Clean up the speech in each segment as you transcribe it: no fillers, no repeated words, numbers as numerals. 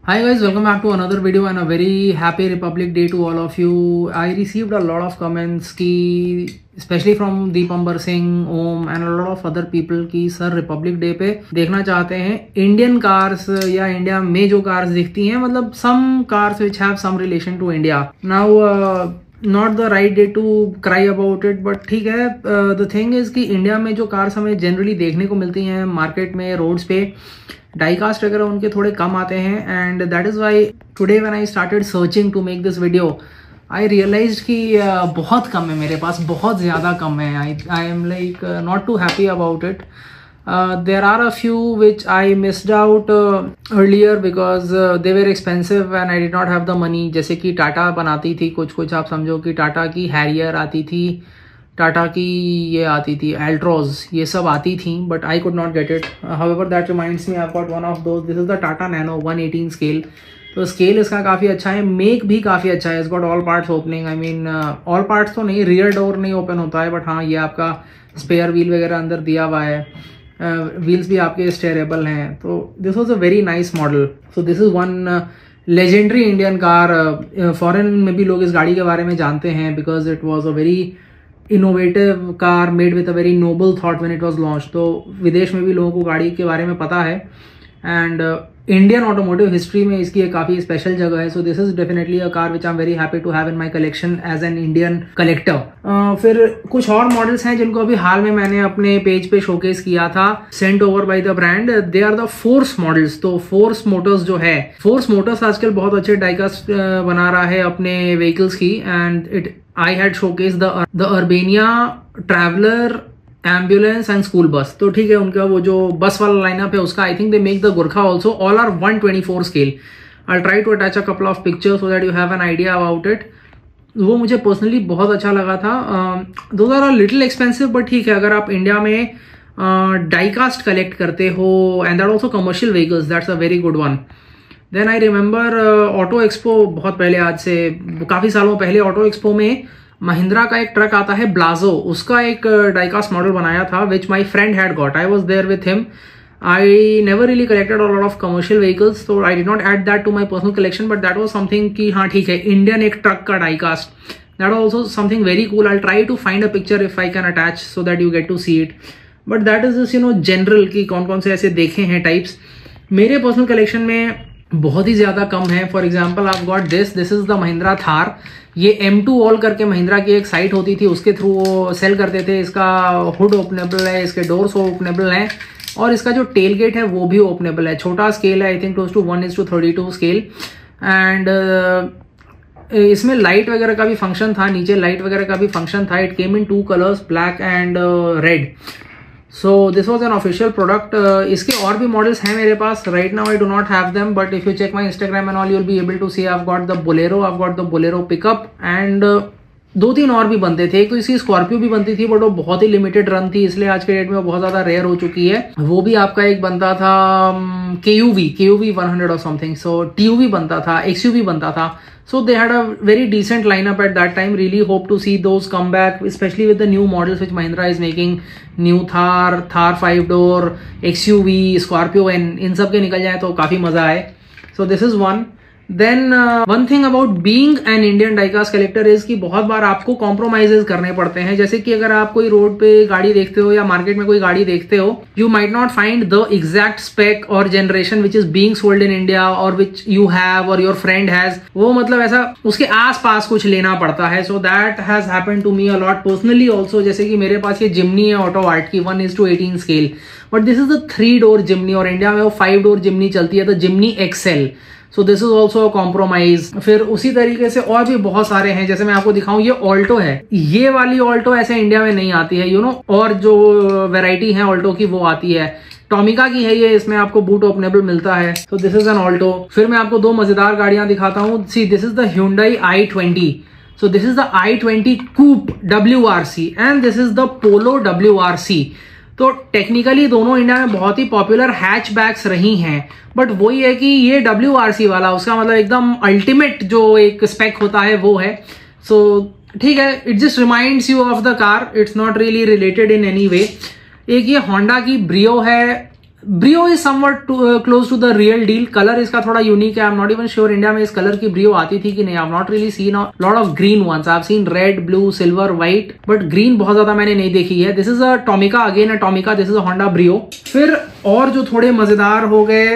Hi guys, welcome back to another video and a very happy Republic Day to all of you. I received a lot of comments की especially from Deep Amber Singh, Om and a lot of other people की sir Republic day पे देखना चाहते हैं Indian cars या India में जो cars दिखती हैं, मतलब some cars which have some relation to India. Now not the right day to cry about it, but ठीक है. द थिंग इज कि इंडिया में जो कार्स हमें जनरली देखने को मिलती हैं मार्केट में, रोड्स पे, डाईकास्ट वगैरह उनके थोड़े कम आते हैं. And that is why today when I started searching to make this video I realized कि बहुत कम है मेरे पास, बहुत ज़्यादा कम है. I am like not too happy about it. There are a few which I missed out earlier because they were expensive and I did not have the money. जैसे कि टाटा बनाती थी कुछ आप समझो कि टाटा की हैरियर आती थी, टाटा की ये आती थी एल्ट्रोज, ये सब आती थी, but I could not get it. However, that reminds me, I've got one of those. This is the Tata Nano 118 scale. तो स्केल इसका काफ़ी अच्छा है, मेक भी काफ़ी अच्छा है. It's got all parts opening. I mean all parts तो नहीं, रियर डोर नहीं ओपन होता है, बट हाँ ये आपका स्पेयर व्हील वगैरह अंदर दिया हुआ है. व्हील्स भी आपके स्टेयरेबल हैं. तो this was a very nice model. So this is one legendary Indian car. Foreign में भी लोग इस गाड़ी के बारे में जानते हैं because it was a very innovative car made with a very noble thought when it was launch. तो विदेश में भी लोगों को गाड़ी के बारे में पता है एंड इंडियन ऑटोमोटिव हिस्ट्री में इसकी एक काफ़ी स्पेशल जगह है. So this is definitely a car which I am very happy to have in my collection as an Indian collector. फिर कुछ और मॉडल्स हैं जिनको अभी हाल में मैंने अपने पेज पे शोकेस किया था, sent over by the brand. They are the Force models. तो फोर्स मोटर्स जो है, फोर्स मोटर्स आजकल बहुत अच्छे डाइकास्ट बना रहा है अपने व्हीकल्स की. And I had showcase the Urbania traveller, ambulance and school bus. तो ठीक है, उनका वो जो बस वाला लाइनअप है उसका I think they make the Gurkha also. All are 124 scale. I try to attach a couple of pictures so that you have an idea about it. वो मुझे पर्सनली बहुत अच्छा लगा था. Those are a little expensive, but ठीक है, अगर आप इंडिया में डाईकास्ट कलेक्ट करते हो and that also commercial vehicles, that's a very good one. Then I remember auto expo, बहुत पहले, आज से काफ़ी सालों पहले, ऑटो एक्सपो में महिंद्रा का एक ट्रक आता है ब्लाजो, उसका एक डाइकास्ट मॉडल बनाया था which my friend had got. I was there with him. I never really collected a lot of commercial vehicles, so I did not add that to my personal collection, but that was something कि हाँ ठीक है, Indian एक truck का diecast, that was also something very cool. I try to find a picture if I can attach so that you get to see it. But that is this general कि कौन कौन से ऐसे देखे हैं types. मेरे personal collection में बहुत ही ज्यादा कम है. For example I got this is the Mahindra Thar. ये M2 ऑल करके महिंद्रा की एक साइट होती थी, उसके थ्रू वो सेल करते थे. इसका हुड ओपनेबल है, इसके डोर्स ओपनेबल हैं और इसका जो टेल गेट है वो भी ओपनेबल है. छोटा स्केल है, I think close to 1:32 scale. And इसमें लाइट वगैरह का भी फंक्शन था, नीचे लाइट वगैरह का भी फंक्शन था. It came in 2 colours, black and red. So this was an official product. इसके और भी मॉडल्स हैं मेरे पास. Right now I do not have them, but if you check my Instagram and all, you will be able to see I have got the Bolero, I have got the Bolero pickup and 2-3 और भी बनते थे. एक तो इसकी Scorpio भी बनती थी, बट वो बहुत ही लिमिटेड रन थी, इसलिए आज के डेट में वो बहुत ज्यादा रेयर हो चुकी है. वो भी आपका एक बनता था KUV 100 और समथिंग. सो TUV बनता था, XUV बनता था. So they had a very decent lineup at that time. Really hope to see those come back, especially with the new models which Mahindra is making. New Thar 5-door, XUV, Scorpio, and इन सब के निकल जाए तो काफी मजा आए. So this is one. Then one thing about being an Indian diecast collector is कि बहुत बार आपको compromises करने पड़ते हैं. जैसे कि अगर आप कोई रोड पे गाड़ी देखते हो या मार्केट में कोई गाड़ी देखते हो, you might not find the exact spec or generation which is being sold in India or which you have or your friend has. वो मतलब ऐसा उसके आस पास कुछ लेना पड़ता है. So that has happened to me a lot personally also. जैसे कि मेरे पास ये जिमनी है ऑटो आर्ट की 1:18 scale, but this is the 3-door जिमनी और इंडिया में वो 5-door जिमनी चलती है, तो जिमनी XL. So this is also a compromise. फिर उसी तरीके से और भी बहुत सारे हैं. जैसे मैं आपको दिखाऊं, ये ऑल्टो है. ये वाली ऑल्टो ऐसे इंडिया में नहीं आती है, और जो वेराइटी है ऑल्टो की वो आती है. टॉमिका की है ये, इसमें आपको बूट ओपनेबल मिलता है. तो दिस इज एन ऑल्टो. फिर मैं आपको 2 मजेदार गाड़ियां दिखाता हूँ. See, this is the Hyundai i20. So this is the i20 Coupe WRC and this is the Polo WRC. तो टेक्निकली दोनों इंडिया में बहुत ही पॉपुलर हैचबैक्स रही हैं, बट वही है कि ये WRC वाला उसका मतलब एकदम अल्टीमेट जो एक स्पेक होता है वो है. सो ठीक है, it just reminds you of the car, it's not really related in any way. एक ये होंडा की ब्रियो है, Brio is somewhat close to the real deal. Colour इसका थोड़ा यूनिक है। I am not even sure India में इस colour की ब्रियो आती थी कि नहीं। I have not really seen lot of green ones. I have seen red, blue, silver, white, but green बहुत ज्यादा मैंने नहीं देखी है। This is a Tomica, again a Tomica, this is a Honda Brio. फिर और जो थोड़े मजेदार हो गए,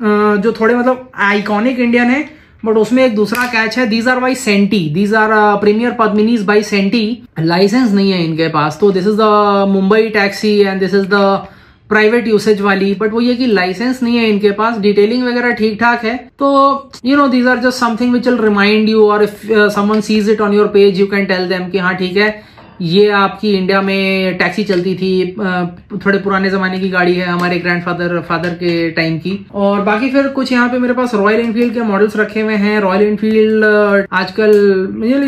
जो थोड़े मतलब आइकॉनिक इंडियन है, बट उसमें एक दूसरा कैच है। These are by Centy, these are Premier Padminis by Centy. Licence नहीं है इनके पास, तो this is the Mumbai taxi and this is the private usage वाली। बट वो ये कि लाइसेंस नहीं है इनके पास। डिटेलिंग वगैरह ठीक ठाक है। तो you know these are just something which will remind you, और if someone sees it on your page you can tell them कि हाँ ठीक है, ये आपकी इंडिया में टैक्सी चलती थी, थोड़े पुराने जमाने की गाड़ी है, हमारे फादर के टाइम की। और बाकी फिर कुछ यहाँ पे मेरे पास रॉयल इनफील्ड के मॉडल्स रखे हुए हैं। रॉयल इनफील्ड आजकल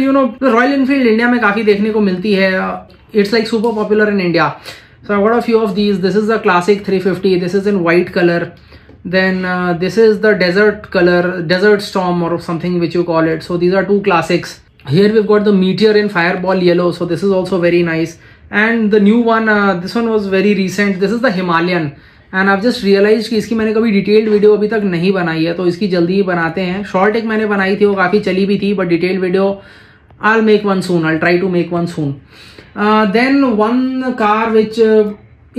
you know royal Enfield India में काफी देखने को मिलती है। It's like super popular in India. So I've got a few of these. This is the classic 350. This is in white color. Then this is the desert color, desert storm or something which you call it. So these are two classics. Here we've got the meteor in fireball yellow. So this is also very nice. And the new one, this one was very recent. This is the Himalayan. And I've just realized कि इसकी मैंने कभी detailed video अभी तक नहीं बनाई है, तो इसकी जल्दी ही बनाते हैं। शॉर्ट एक मैंने बनाई थी, वो काफी चली भी थी, but detailed video I'll make one soon. I'll try to make one soon. Then one car which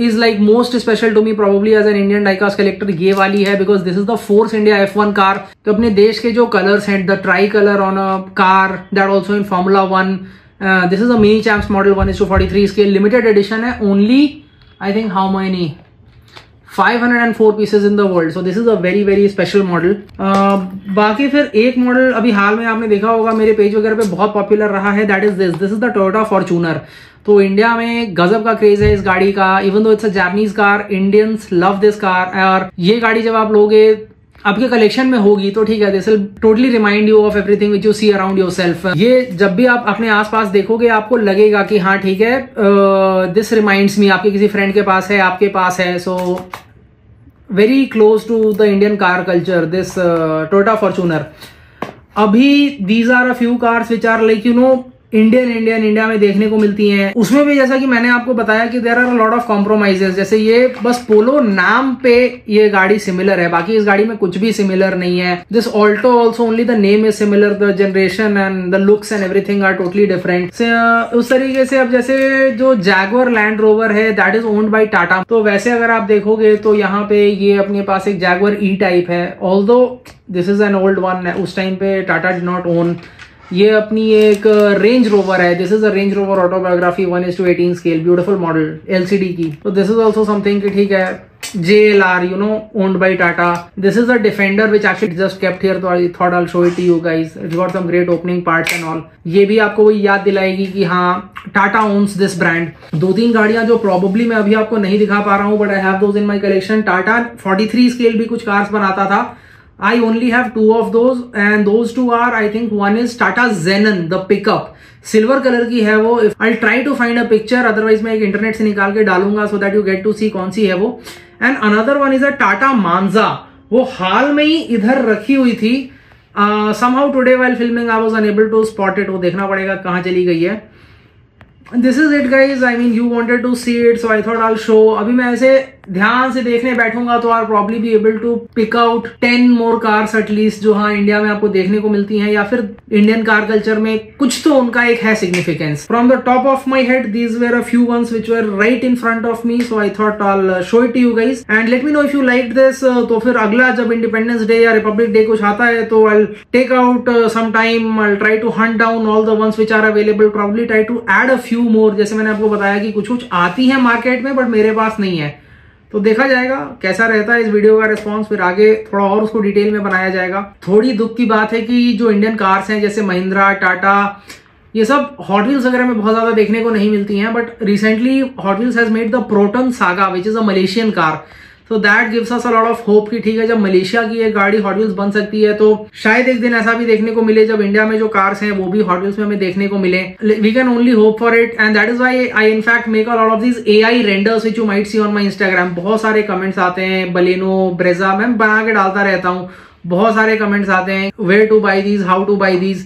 is like most special to me probably as an Indian diecast collector, ये वाली है, because this is the Force India F1 car. तो अपने देश के जो colors हैं, the tri-color on a car that also in Formula 1. This is a mini champs model 1:43 इसके limited edition है. Only I think how many 504 pieces in the world. So this is a very very special model. बाकी फिर एक model अभी हाल में आपने देखा होगा मेरे पेज वगैरह पे बहुत पॉपुलर रहा है, that is this is the Toyota Fortuner. तो इंडिया में गजब का क्रेज है इस गाड़ी का. Even though it's a Japanese car, Indians love this car. और ये गाड़ी जब आप लोगे, आपके कलेक्शन में होगी तो ठीक है, this will totally remind you of everything which you see around yourself. ये जब भी आप अपने आसपास देखोगे आपको लगेगा कि हाँ ठीक है, दिस रिमाइंड्स मी, आपके किसी फ्रेंड के पास है, आपके पास है. So very close to the Indian car culture, this Toyota Fortuner. अभी these are a few cars which are like you know India में देखने को मिलती हैं. उसमें भी जैसा कि मैंने आपको बताया कि there are a lot of compromises. जैसे ये बस पोलो नाम पे ये गाड़ी सिमिलर है, बाकी इस गाड़ी में कुछ भी सिमिलर नहीं है. This Alto also only the name is similar, the generation and the looks and everything are totally different. उस तरीके से अब जैसे जो जैगुआर लैंड रोवर है that is owned by Tata, तो वैसे अगर आप देखोगे तो यहाँ पे ये अपने पास एक जैगुआर ई टाइप है. Although this is an old one, उस टाइम पे टाटा डिड नॉट ओन. ये अपनी एक रेंज रोवर है. This is a range rover autobiography 1:18 scale, beautiful model LCD की. तो दिस इज ऑल्सो समथिंग कि ठीक है, JLR you know owned by Tata. This is a Defender which actually just kept here, so I thought I'll show it to you guys. It's got some great opening parts and all. ये भी आपको वही याद दिलाएगी कि हाँ Tata owns this brand. दो तीन गाड़ियां जो probably मैं अभी आपको नहीं दिखा पा रहा हूँ, but I have those in my collection. Tata 43 scale भी कुछ कार्स बनाता था. I only have two of those, and those two are, I think one is Tata Zenon, the pickup. Silver colour की है वो. I'll try to find a picture, otherwise मैं एक internet से निकाल के डालूंगा so that you get to see कौन सी है वो. And another one is a Tata Manza. वो हाल में ही इधर रखी हुई थी. Somehow today while filming I was unable to spot it. वो देखना पड़ेगा कहाँ चली गई है. This is it guys. I mean you wanted to see it, so I thought I'll show. अभी मैं ऐसे ध्यान से देखने बैठूंगा तो I'll probably be able to pick out 10 more cars at least जो हाँ इंडिया में आपको देखने को मिलती हैं, या फिर इंडियन कार कल्चर में कुछ तो उनका एक है significance. From the top of my head, these were a few ones which were right in front of me, so I thought I'll show it to you guys and let me know if you liked this. तो फिर अगला जब independence day या Republic day कुछ आता है तो I'll take out some time. I'll try to hunt down all the ones which are available. Probably try to add a few more. जैसे मैंने आपको बताया कि कुछ कुछ आती है मार्केट में बट मेरे पास नहीं है, तो देखा जाएगा कैसा रहता है इस वीडियो का रिस्पांस. फिर आगे थोड़ा और उसको डिटेल में बनाया जाएगा. थोड़ी दुख की बात है कि जो इंडियन कार्स हैं जैसे महिंद्रा, टाटा, ये सब हॉट व्हील्स वगैरह में बहुत ज्यादा देखने को नहीं मिलती हैं. But recently hot wheels has made the proton saga which is a Malaysian car. So that gives us a lot of hope कि ठीक है, जब मलेशिया की एक गाड़ी हॉट व्हील्स बन सकती है तो शायद एक दिन ऐसा भी देखने को मिले जब इंडिया में जो कार्स हैं वो भी हॉट व्हील्स में हमें देखने को मिले. We can only hope for it, and that is why I in fact make a lot of these AI renders which you might see on my Instagram. बहुत सारे कमेंट्स आते हैं, बलेनो, ब्रेजा, मैं बना के डालता रहता हूँ. बहुत सारे कमेंट्स आते हैं, where to buy these, how to buy these.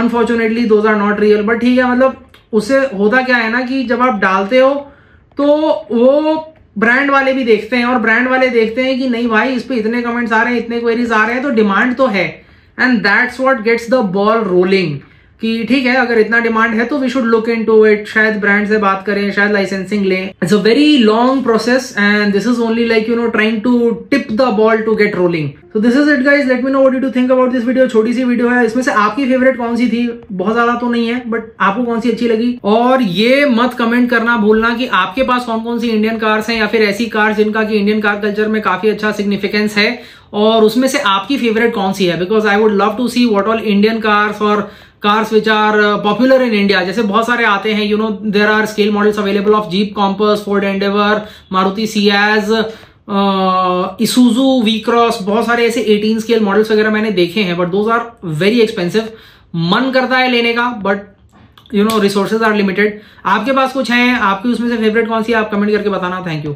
Unfortunately those are not real, but ठीक है, मतलब उससे होता क्या है ना कि जब आप डालते हो तो वो ब्रांड वाले भी देखते हैं और ब्रांड वाले देखते हैं कि नहीं भाई इस पे इतने कमेंट्स आ रहे हैं, इतने क्वेरीज आ रहे हैं, तो डिमांड तो है, and that's what gets the ball rolling कि ठीक है अगर इतना डिमांड है तो we should look into it, शायद ब्रांड से बात करें, शायद लाइसेंसिंग लें. It's a very long process and this is only like trying to tip the ball to get rolling. So this is it guys, let me know what you think about this video. छोटी सी video है, इसमें से आपकी favourite कौन सी थी, बहुत ज्यादा तो नहीं है बट आपको कौन सी अच्छी लगी. और ये मत कमेंट करना भूलना कि आपके पास कौन कौन सी इंडियन कार्स हैं या फिर ऐसी कार्स जिनका कि इंडियन कार कल्चर में काफी अच्छा सिग्निफिकेंस है और उसमें से आपकी फेवरेट कौन सी है. Because I would love to see what all Indian cars और cars which are popular in India. जैसे बहुत सारे आते हैं, there are scale models available of Jeep Compass, Ford Endeavour, Maruti Ciaz, Isuzu V Cross, बहुत सारे ऐसे 18 स्केल मॉडल्स वगैरह मैंने देखे हैं but those are very expensive. मन करता है लेने का बट रिसोर्सेज आर लिमिटेड. आपके पास कुछ है, आपकी उसमें से फेवरेट कौन सी है, आप कमेंट करके बताना. Thank you.